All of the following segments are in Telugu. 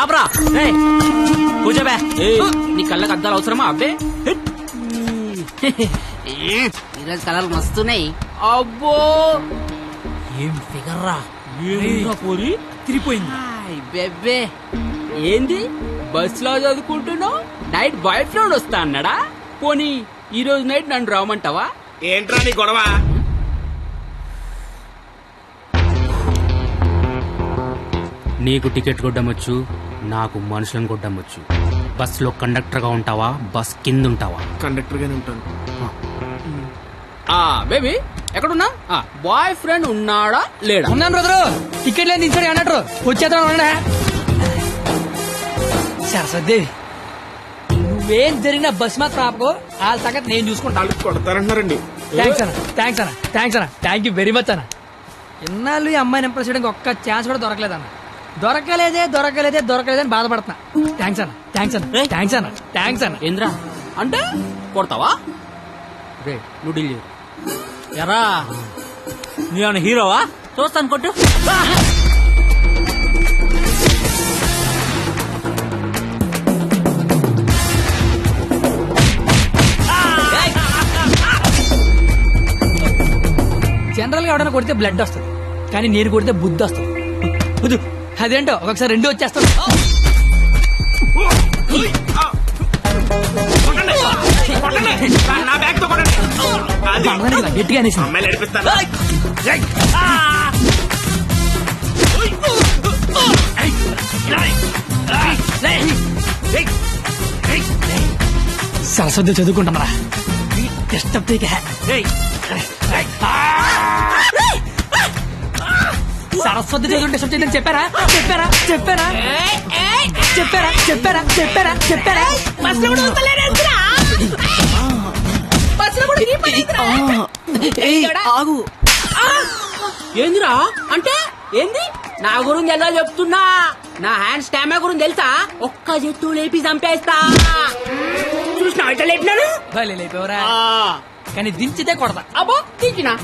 ఆపరా కూర్చోబే. నీ కళ్ళకి అద్దాలు అవసరమా అబ్బే? ఈరోజు కలర్లు మస్తున్నాయి. అబ్బో ఏం ఫిగర్ రా పోరి తిరిగిపోయింది. బెబ్బే ఏంది బస్ లో చదువుకుంటున్నావు? నైట్ బాయ్ ఫ్రెండ్ వస్తా అన్నాడా? పోనీ ఈ రోజు నైట్ నన్ను రామంటావా? ఏంట్రా నీ గొడవ? నీకు టికెట్ కొట్టమొచ్చు, నాకు మనుషులను కొట్టమొచ్చు. బస్ లో కండక్టర్ గా ఉంటావా, బస్ కింద ఉంటావా? కండక్టర్ గానే ఉంటాను. బేబీ ఎక్కడున్నా? బాయ్ ఫ్రెండ్ ఉన్నాడా లేడా? ఉన్నాను బ్రదరు. టికెట్ లేదు దించాడు అన్నట్టు వచ్చేద్దాం. సరస్వతి నువ్వేం జరిగిన బస్ మాత్రం ఆపకో, వాళ్ళ సంగతి నేను చూసుకుంటాను. కొడతారంటున్నారండి. థ్యాంక్స్ అన్న, థ్యాంక్స్ అన్న, థ్యాంక్స్ అన్న, థ్యాంక్ యూ వెరీ మచ్ అన్న. ఇన్నాళ్ళు ఈ అమ్మాయిని ఇంప్రెస్ చేయడానికి ఒక్క ఛాన్స్ కూడా దొరకలేదన్న. దొరకలేదని బాధపడుతున్నా. థ్యాంక్స్ అన్న, థ్యాంక్స్ అన్న, థ్యాంక్స్ అన్న, థ్యాంక్స్ అన్న. ఏంద్రా అంటే కొడతావా? నువ్వు డీల్ చేయు. ఎరా నీ హీరోవా? చూస్తాను కొట్టు. జనరల్ గా ఎవడైనా కొడితే బ్లడ్ వస్తుంది, కానీ నేను కొడితే బుద్ధి వస్తుంది. అదేంటో ఒకసారి రెండు వచ్చేస్తాను. గట్టిగా అనేసి సరస్వతి చదువుకుంటామరా. సరస్వతి చదువుకుంటే డిస్టర్బ్ చెప్పారా? ఏందిరా అంటే ఏంది? నా గురించి ఎలా చెప్తున్నా? నా హ్యాండ్ స్టామినా గురించి తెలుసా? ఒక్క చెట్టు లేపి చంపేస్తా. చూసినా ఇట్లా లేపినాను. లేపేవరా? కానీ దించితే కొడతా. అబ్బో దించినా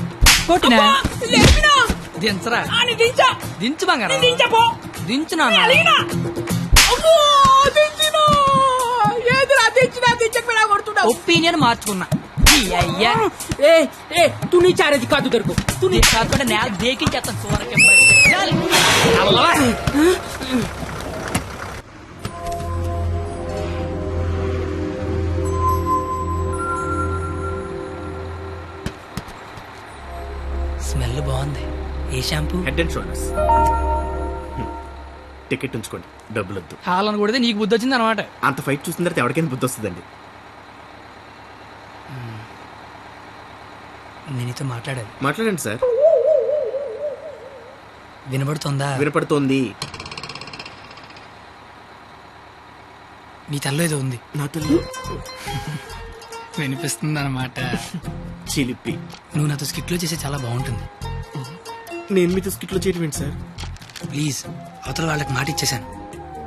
కొట్టినా లేపినా దించరా? దించా దించు బంగారం. దించపో. దించునా? ఒపీనియన్ మార్చుకున్నా. అయ్యా తు నీ చారేది కాదు దొరుకు. తు నీ కాకుండా నేల దేకించేస్తాను. స్మెల్ బాగుంది. ఏ shampoo? Head and shoulders. Ticket ఉంచుకోండి, డబ్బులు వద్దు. హాలను కొడితే నీకు బుద్ధి వచ్చింది అనమాట. అంత ఫైట్ చూసిన తర్వాత ఎవరికైనా బుద్ధి వస్తుందండి. నేను నీతో మాట్లాడాలి. మాట్లాడండి సార్. వినబడుతుందా? వినపడుతోంది. నీ తల్లో ఏదో ఉంది. నా తల్లి వినిపిస్తుంది అనమాట. చిలిపి. నువ్వు నాతో స్కిట్లో చేసే చాలా బాగుంటుంది. నేను మీతో స్కిట్లో చేయడం ఏంటి సార్? ప్లీజ్, అవతల వాళ్ళకి మాట ఇచ్చేసాను,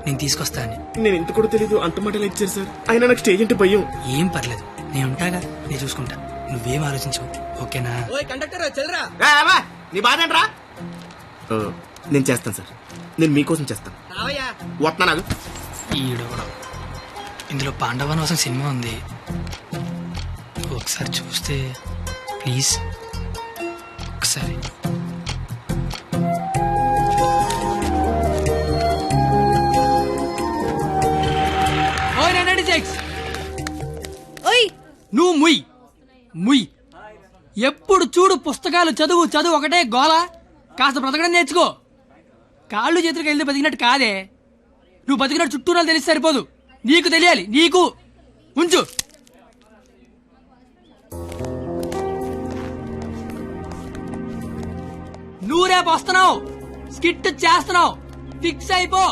నేను తీసుకొస్తా అని. నేను ఇంత కూడా తెలీదు, అంత మాటలు ఇచ్చారు సార్. అయినా నాకు స్టేజ్ అంటే భయం. ఏం పర్లేదు, నేను ఉంటాగా, నేను చూసుకుంటా. నువ్వేం ఆలోచించవు, ఓకేనా? నీ బాధ ఏంట్రా? నేను చేస్తాను సార్, నేను మీకోసం చేస్తాను. వస్తున్నా నాకు. ఈడవడం. ఇందులో పాండవనవాసం సినిమా ఉంది, ఒకసారి చూస్తే ప్లీజ్. ఒకసారి నువ్వు ముయ్ ముయ్. ఎప్పుడు చూడు పుస్తకాలు చదువు చదువు ఒకటే గోల. కాస్త బ్రతకడం నేర్చుకో. కాళ్ళు చేతులకు వెళ్తే బతికినట్టు కాదే. నువ్వు బతికినట్టు చుట్టూ నాకు తెలిసి సరిపోదు, నీకు తెలియాలి. నీకు ఉంచు. నువ్వు రేపు వస్తున్నావు, స్కిట్ చేస్తున్నావు, ఫిక్స్ అయిపో.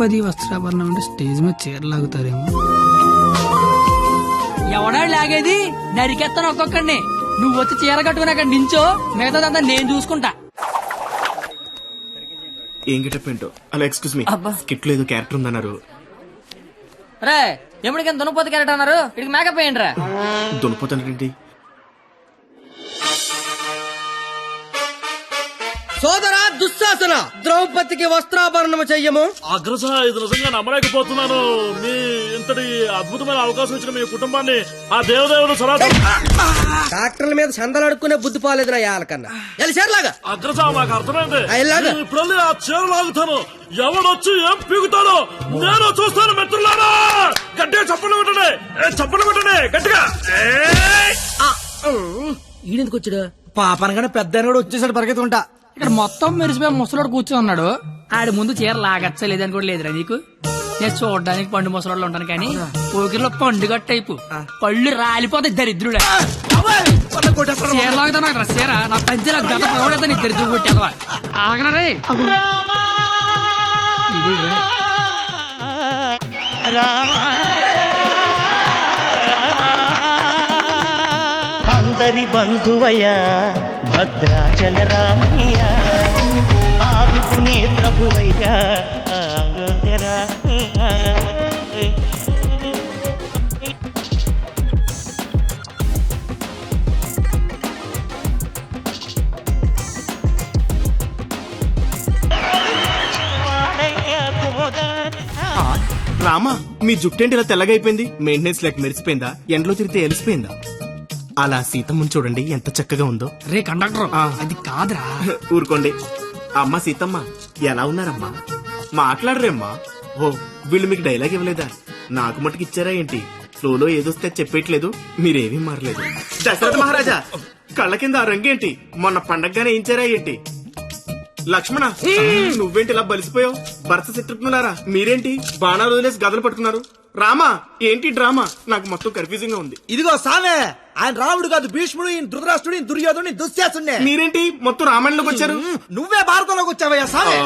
ద్రౌపది వస్త్రాభరణం అంటే స్టేజ్ మీద చీరలాగుతారేమో. ఎవడా లాగేది? నరికెత్తాను ఒక్కొక్కడిని. నువ్వు వచ్చి చీర కట్టుకుని అక్కడ నించో, మిగతాదంతా నేను చూసుకుంటా. ఏం గెటప్ ఏంటో. అలా ఎక్స్క్యూజ్ మీ, స్కిట్ లో ఏదో క్యారెక్టర్ ఉందన్నారు. రే ఎప్పటికైనా దునపోతు క్యారెక్టర్ అన్నారు, ఇక్కడికి మేకప్ వేయండి రా. దునిపోతానండి. సోదరా దుశ్శాసన, ద్రౌపదికి వస్త్రాభరణము చెయ్యము. అగ్రస ఇది నిజంగా నమ్మలేకపోతున్నాను. మీ ఇంతటి అద్భుతమైన అవకాశం ఇచ్చిన మీ కుటుంబాన్ని ఆ దేవదేవుడు సరాసరి డాక్టర్ల మీద చందలు అడుక్కునే బుద్ధి పోలేదు నా యాలకన్నా. ఎలిసేర్లాగా అగ్రస మాకు అర్థమైంది. ఇలాగా? నేను ఇప్పుడు వెళ్ళి ఆ చీర లాగుతాను. ఎవడొచ్చి ఏం పీగుతాడో నేను చూస్తాను మిత్రులారా. గట్టిగా చప్పట్లు కొట్టండి, చప్పట్లు కొట్టండి గట్టిగా. ఈడెందుకు వచ్చాడు? పాపనగానే పెద్ద వచ్చేసాడు పరిగెత్తుకుంటా. ఇక్కడ మొత్తం మెరిసిపోయి ముసలోడు కూర్చొని ఉన్నాడు. ఆడి ముందు చీర లాగచ్చ లేదని కూడా లేదురా నీకు. నేను చూడడానికి పండు ముసలోళ్ళు ఉంటాను కానీ పోకిరిలో పండుగ టైపు పళ్ళు రాలిపోతాయి దరిద్రుడే. చీర లాగుతా నాకు చీర నా పంచి నా గత పడతా నీకు దరిద్రుడు కొట్టేదవా. ఆగనరే అందరి బంధువయ్యా భద్రాచల రామయ్య, ఆదుకునే ప్రభువయ్యా ఆగోదరా. రామా, మీ జుట్టేంటి ఇలా తెల్లగా అయిపోయింది? మెయింటెనెన్స్ లేక మెరిసిపోయిందా? ఎండలో తిరిగితే ఎలిసిపోయిందా? అలా సీతమ్మని చూడండి ఎంత చక్కగా ఉందో. రే కండక్టర్, అది కాదురా. ఊరుకోండి. అమ్మ సీతమ్మ ఎలా ఉన్నారమ్మా? మాట్లాడరేమ్మా? ఓ వీళ్ళు మీకు డైలాగ్ ఇవ్వలేదా? నాకు మటుకు ఇచ్చారా ఏంటి? ఫ్లోలో ఏదొస్తే చెప్పేయట్లేదు, మీరేమీ మారలేదు. దశరథ మహారాజా కళ్ళ కింద ఆ రంగేంటి? మొన్న పండగగానే ఏంచారా ఏంటి? లక్ష్మణ నువ్వేంటి ఇలా బలిసిపోయావు? భరత శత్రుఘ్నులారా మీరేంటి బాణాలు వదిలేసి గదలు పట్టుకున్నారు? రామా ఏంటి డ్రామా? నాకు మొత్తం కన్ఫ్యూజింగ్ గా ఉంది. ఇదిగో సామే, ఆయన రాముడు కాదు, భీష్ముడు, ఈయన ధృతరాష్ట్రుడు, ఈయన దుర్యోధనుడు, దుశ్శాసుడే. మీరేంటి మొత్తం రామాయణంలోకి వచ్చారు? నువ్వే భారతంలోకి వచ్చావయ్యా సామే.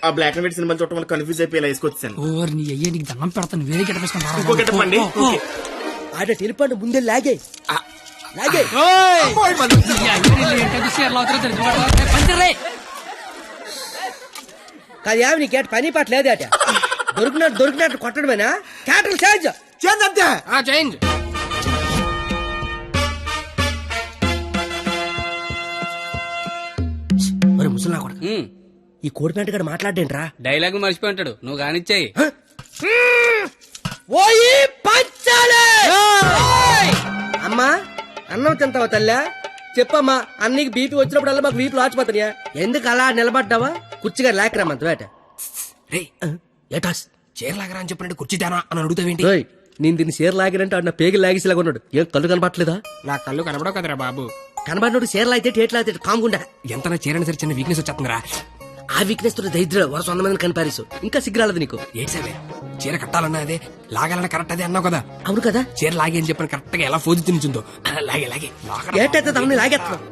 ఆ బ్లాక్ అండ్ వైట్ సినిమాలు చూడటం వల్ల కన్ఫ్యూజ్ అయిపోయి ఇలా వేసుకొచ్చాను. ఓర్ నీ అయ్యే నీకు దండం పెడతాను. వేరే గిట్టపేసుకుంటా. ఇంకో గెటప్ అండి. ఆడ టెలిపండి ముందే లాగే లాగే. కాదు ఏమి నీ కేట పని పాట లేదు అట. దొరికినట్టు కొట్టడమేనా? క్యాటర్ చేంజ్ చేంజ్ అంతే. చేంజ్. మరి ముసలి నా కొడుకు ఈ కోడి పెంట గడ మాట్లాడేంట్రా? డైలాగ్ మర్చిపోయి ఉంటాడు, నువ్వు కానిచ్చాయి. ఓయి పంచాలే. అమ్మా అన్నం తింటావా తల్లా? చెప్పమ్మా, అన్నీకి బీపీ వచ్చినప్పుడల్లా మాకు వీపులు ఆచిపోతాయా? ఎందుకు అలా నిలబడ్డావా? కుర్చీగా లేకరామంత వేట. ఏటాస్ చీర లాగరా అని చెప్పినట్టు కుర్చీ తేనా అని అడుగుతావేంటి? నేను దీన్ని చీర లాగినంటే అన్న పేగి లాగేసేలాగా ఉన్నాడు. ఏం కళ్ళు కనపట్లేదా? నా కళ్ళు కనబడవు కదరా బాబు. కనబడినోడు చీర లాగితే టేట్ లాగితే కాముకుండా. ఎంత నా చీరని సరే చిన్న వీక్నెస్ వచ్చేస్తుందిరా. ఆ వీక్నెస్ తో దరిద్ర వరుస 100 మందిని కనిపారేసు. ఇంకా సిగ్గురాలదు నీకు. ఏడ్సేవే, చీర కట్టాలన్నా అదే, లాగాలన్నా కరెక్ట్ అదే అన్నావు కదా. అవును కదా. చీర లాగే అని చెప్పిన కరెక్ట్ గా ఎలా ఫోజు తినిచుందో లాగే లాగే ఏటైతే తమని లాగేస్తున్నావు.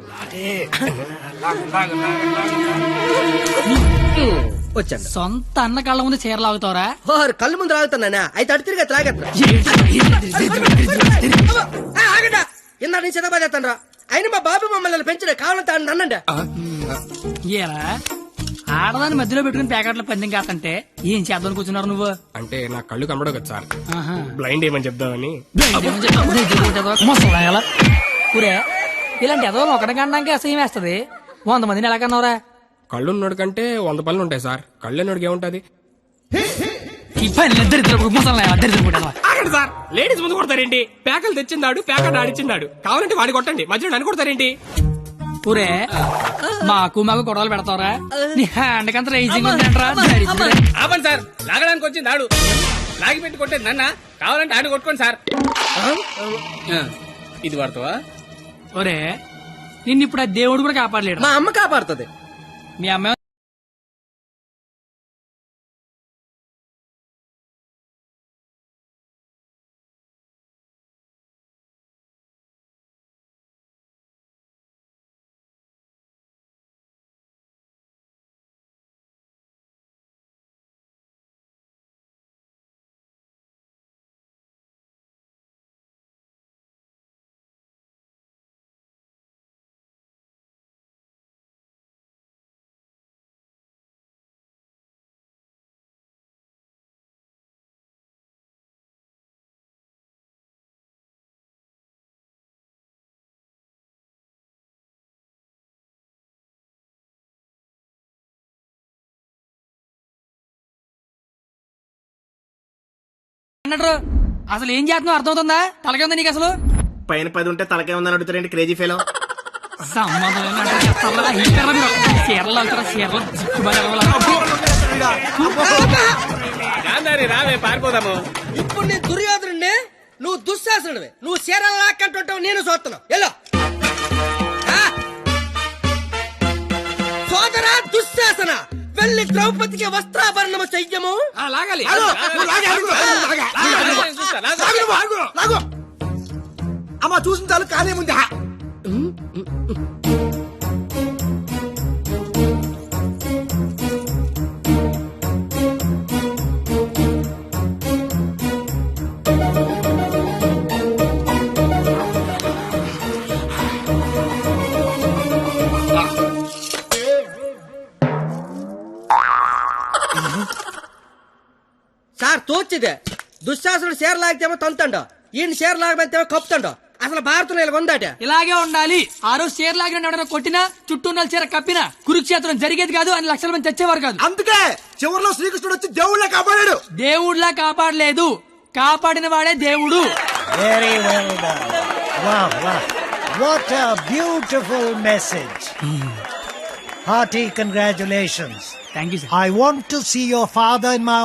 వచ్చాను. సొంత అన్న కళ్ళ ముందు చీర లాగుతావరా? ఓహర్ కళ్ళు ముందు లాగుతున్నానా? అయితే అటు తిరిగి లాగేస్తున్నా. ఆగండా, ఇందా నేను చిన్నబాదేస్తాను రా. అయినా మా బాబు మమ్మల్ని పెంచడే, కావాలంటే నన్నండి. ఏరా ఆడదాన్ని మధ్యలో పెట్టుకుని ప్యాకెట్ల పందెం కాదంటే ఏం చేద్దాం కూర్చున్నారు నువ్వు? అంటే నా కళ్ళు కనబడవు కదా సార్, ఆహా. బ్లైండ్ ఏమని చెప్దామని. ఊరే ఇలాంటి ఎదవలు ఒకటి కనడానికి అసహ్యం వేస్తది. 100 మందిని ఎలా కన్నావురా? కళ్ళు ఉన్నోడు కంటే 100 పనులు ఉంటాయి సార్. కళ్ళు ఉన్నోడికి ఏముంటది? ఈ పని దరిద్రపుడు ఆగండి సార్, లేడీస్ ముందు కొడతారేంటి? ప్యాకలు తెచ్చిందాడు, ప్యాకెట్ ఆడిచ్చిందాడు. కావాలంటే వాడి కొట్టండి, మధ్యలో నన్ను కొడతారేంటి? ఊరే మాకు గొడవలు పెడతావరా? నీ హ్యాండ్ కంత రైజింగ్ ఆపండి సార్, లాగడానికి వచ్చింది ఆడు. లాగి పెట్టి కొట్టేది నన్న, కావాలంటే ఆడు కొట్టుకోండి సార్. ఇది వాడతావా? ఒరే నిన్ను ఇప్పుడు ఆ దేవుడు కూడా కాపాడలేడు. మా అమ్మ కాపాడుతుంది. మీ అమ్మ అన్నట్టు అసలు ఏం చేస్తున్నావు అర్థమవుతుందా? తలకే ఉందా నీకు అసలు? పైన 10 ఉంటే తలకే ఉందని అడుగుతారండి క్రేజీ ఫెలో. సంబంధం లేని అంటే చల్లగా హీటర్లు మీరు. చీరలు వెళ్తారా చీరలు జిక్కుబాటు వెళ్ళాలి. గాంధారి రావే పారిపోదాము. ఇప్పుడు నేను దుర్యోధనుడిని, నువ్వు దుశ్శాసనుడివి. నువ్వు చీరలు లాక్కంటుంటావు, నేను చూస్తున్నావు. ఎల్లో సోదరా దుశ్శాసన, వెళ్ళి ద్రౌపదికి వస్త్రాభరణము చెయ్యము. లాగాలి అమ్మ చూసిన చాలు కానీ ముందు. సార్ తోచిదే, దుశ్శాసనుడు షేర్ లాగితేమో తంతండో, ఈయన షేర్ లాగబెత్తేమో కప్పుతండో. అసలు భారతంలో ఇలా ఉందాట. ఇలాగే ఉండాలి. ఆ రోజు చీర లాగిన ఎవడైనా కొట్టినా చుట్టూ ఉన్న చీర కప్పినా కురుక్షేత్రం జరిగేది కాదు, అని లక్షల మంది చచ్చేవారు కాదు. అందుకే చివరిలో శ్రీకృష్ణుడు వచ్చి దేవుళ్ళ కాపాడాడు. దేవుడిలా కాపాడలేదు, కాపాడిన వాడే దేవుడు. Very well done. Wow, wow. What a beautiful message. Hearty congratulations. Thank you sir. I want to see your father in my